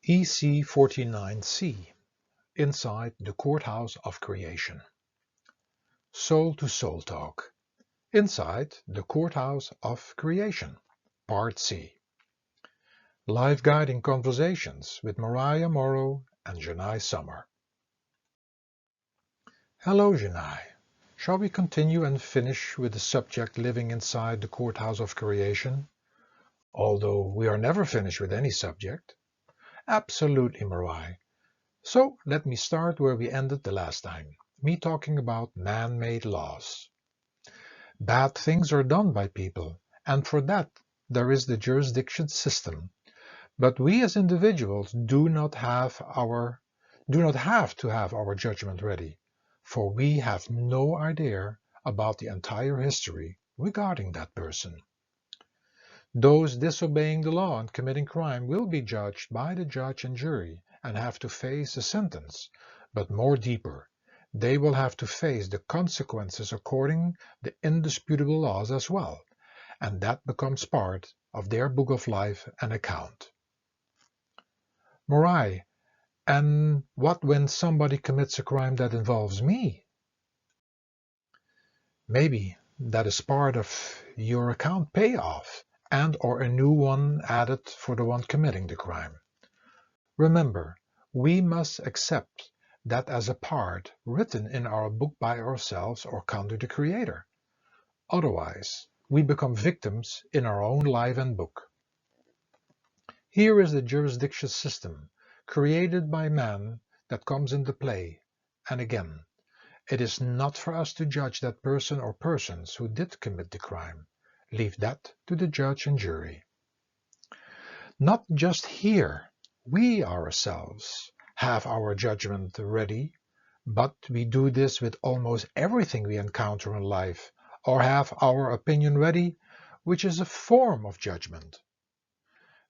Ec49c Inside the Courthouse of Creation. Soul to Soul Talk. Inside the Courthouse of Creation. Part C. Live guiding conversations with Morai, Amoro and Jenai Summer. Hello Jenai. Shall we continue and finish with the subject living inside the Courthouse of Creation? Although we are never finished with any subject. Absolutely, Morai. So let me start where we ended the last time, me talking about man-made laws. Bad things are done by people, and for that there is the jurisdiction system. But we as individuals do not have to have our judgment ready, for we have no idea about the entire history regarding that person. Those disobeying the law and committing crime will be judged by the judge and jury and have to face a sentence, but more deeper. They will have to face the consequences according the indisputable laws as well, and that becomes part of their book of life and account. Morai, and what when somebody commits a crime that involves me? Maybe that is part of your account payoff and or a new one added for the one committing the crime. Remember, we must accept that as a part written in our book by ourselves or under the Creator. Otherwise, we become victims in our own life and book. Here is the jurisdiction system created by man that comes into play, and again, it is not for us to judge that person or persons who did commit the crime. Leave that to the judge and jury. Not just here, we ourselves have our judgment ready, but we do this with almost everything we encounter in life, or have our opinion ready, which is a form of judgment.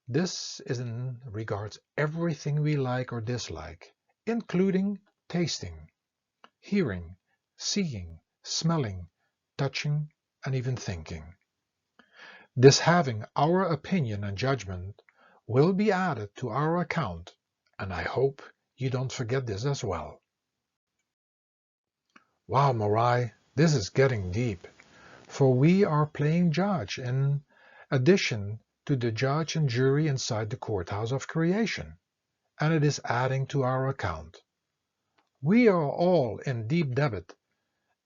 This is in regards everything we like or dislike, including tasting, hearing, seeing, smelling, touching, and even thinking. This having our opinion and judgment will be added to our account, and I hope you don't forget this as well. Wow, Morai, this is getting deep, for we are playing judge in addition to the judge and jury inside the courthouse of creation, and it is adding to our account. We are all in deep debt,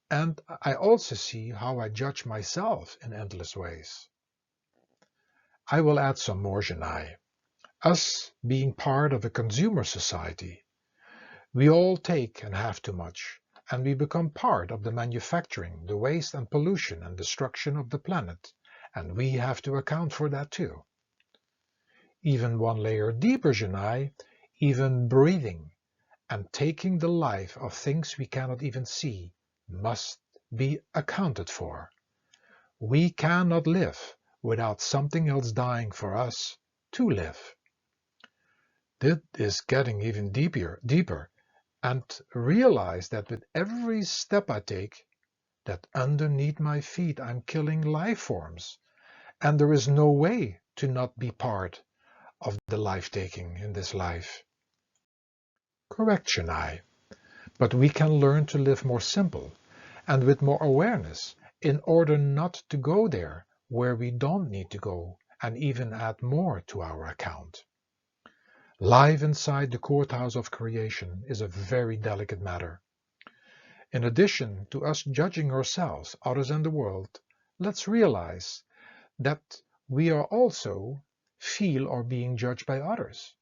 and I also see how I judge myself in endless ways. I will add some more, Jenai. Us being part of a consumer society, we all take and have too much, and we become part of the manufacturing, the waste and pollution and destruction of the planet, and we have to account for that too. Even one layer deeper, Jenai, even breathing and taking the life of things we cannot even see must be accounted for. We cannot live without something else dying for us to live. This is getting even deeper, and realize that with every step I take, that underneath my feet I'm killing life forms, and there is no way to not be part of the life-taking in this life. Correct, Jenai, but we can learn to live more simple and with more awareness in order not to go there where we don't need to go and even add more to our account. Life inside the courthouse of creation is a very delicate matter. In addition to us judging ourselves, others and the world, let's realize that we are also feel or being judged by others,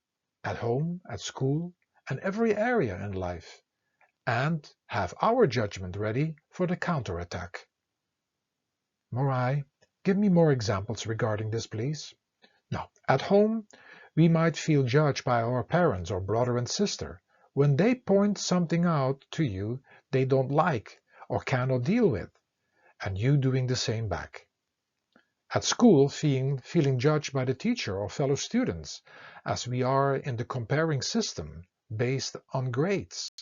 at home, at school, and every area in life, and have our judgment ready for the counterattack. Morai, give me more examples regarding this, please. Now, at home, we might feel judged by our parents or brother and sister when they point something out to you they don't like or cannot deal with, and you doing the same back. At school, feeling judged by the teacher or fellow students, as we are in the comparing system based on grades,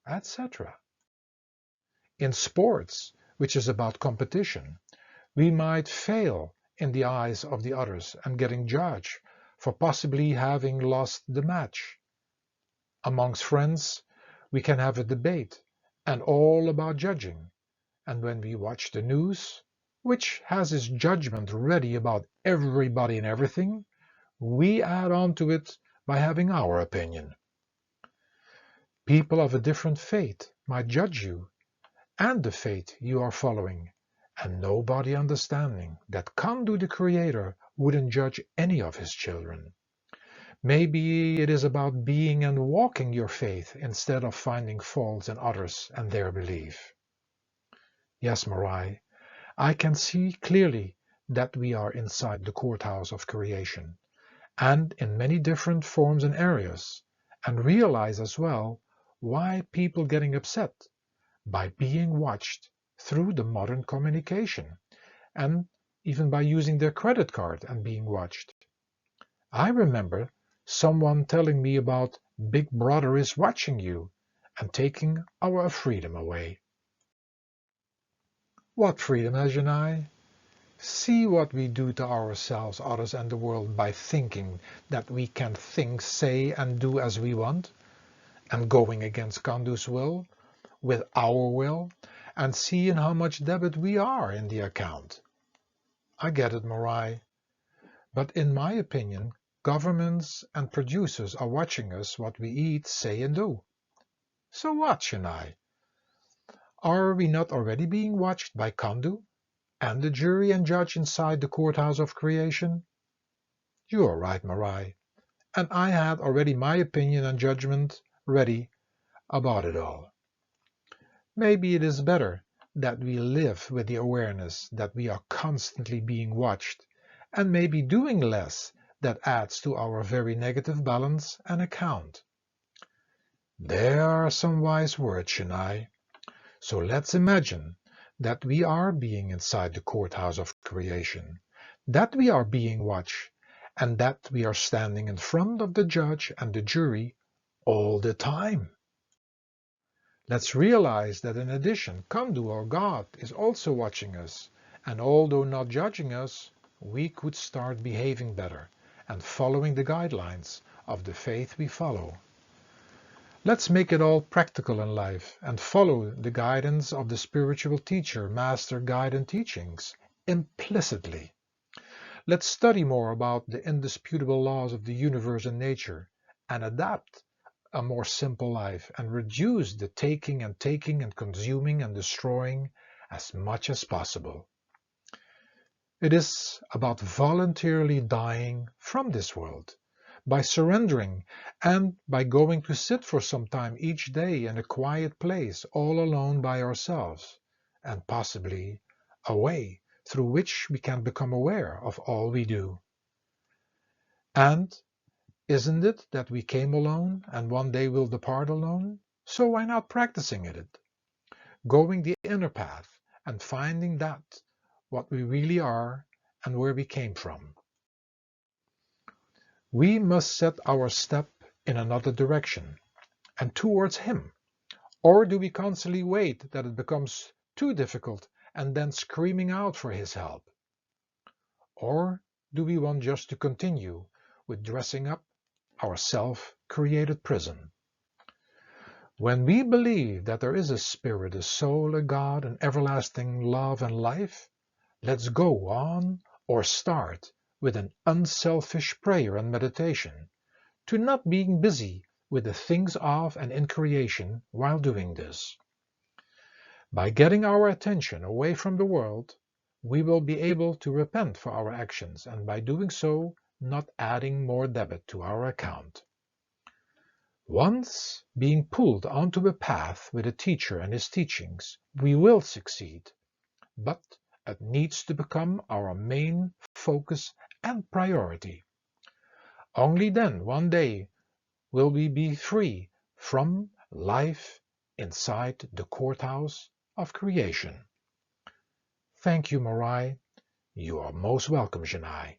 etc. In sports, which is about competition, we might fail in the eyes of the others and getting judged for possibly having lost the match. Amongst friends, we can have a debate and all about judging. And when we watch the news, which has its judgment ready about everybody and everything, we add on to it by having our opinion. People of a different faith might judge you and the faith you are following, and nobody understanding that Kandu the Creator wouldn't judge any of his children. Maybe it is about being and walking your faith instead of finding faults in others and their belief. Yes, Morai, I can see clearly that we are inside the courthouse of creation, and in many different forms and areas, and realize as well why people getting upset by being watched through the modern communication, and even by using their credit card and being watched. I remember someone telling me about Big Brother is watching you and taking our freedom away. What freedom, Jenai? See what we do to ourselves, others, and the world by thinking that we can think, say, and do as we want, and going against Kandu's will, with our will, and seeing how much debit we are in the account. I get it, Morai, but in my opinion, governments and producers are watching us what we eat, say, and do. So what, Jenai? Are we not already being watched by Kandu and the jury and judge inside the courthouse of creation? You are right, Morai, and I had already my opinion and judgment ready about it all. Maybe it is better that we live with the awareness that we are constantly being watched, and maybe doing less that adds to our very negative balance and account. There are some wise words, Jenai. So let's imagine that we are being inside the courthouse of creation, that we are being watched, and that we are standing in front of the judge and the jury all the time. Let's realize that in addition, Kandu or God is also watching us, and although not judging us, we could start behaving better and following the guidelines of the faith we follow. Let's make it all practical in life and follow the guidance of the spiritual teacher, master, guide, and teachings implicitly. Let's study more about the indisputable laws of the universe and nature and adapt a more simple life and reduce the taking and consuming and destroying as much as possible. It is about voluntarily dying from this world, by surrendering and by going to sit for some time each day in a quiet place all alone by ourselves, and possibly a way through which we can become aware of all we do. And isn't it that we came alone and one day will depart alone? So why not practicing it? Going the inner path and finding that what we really are and where we came from. We must set our step in another direction and towards Him. Or do we constantly wait that it becomes too difficult and then screaming out for His help? Or do we want just to continue with dressing up our self-created prison? When we believe that there is a spirit, a soul, a God, an everlasting love and life, let's go on or start with an unselfish prayer and meditation, to not being busy with the things of and in creation while doing this. By getting our attention away from the world, we will be able to repent for our actions and by doing so, not adding more debit to our account. Once being pulled onto a path with a teacher and his teachings, we will succeed, but it needs to become our main focus and priority. Only then, one day, will we be free from life inside the courthouse of creation. Thank you, Morai. You are most welcome, Jenai.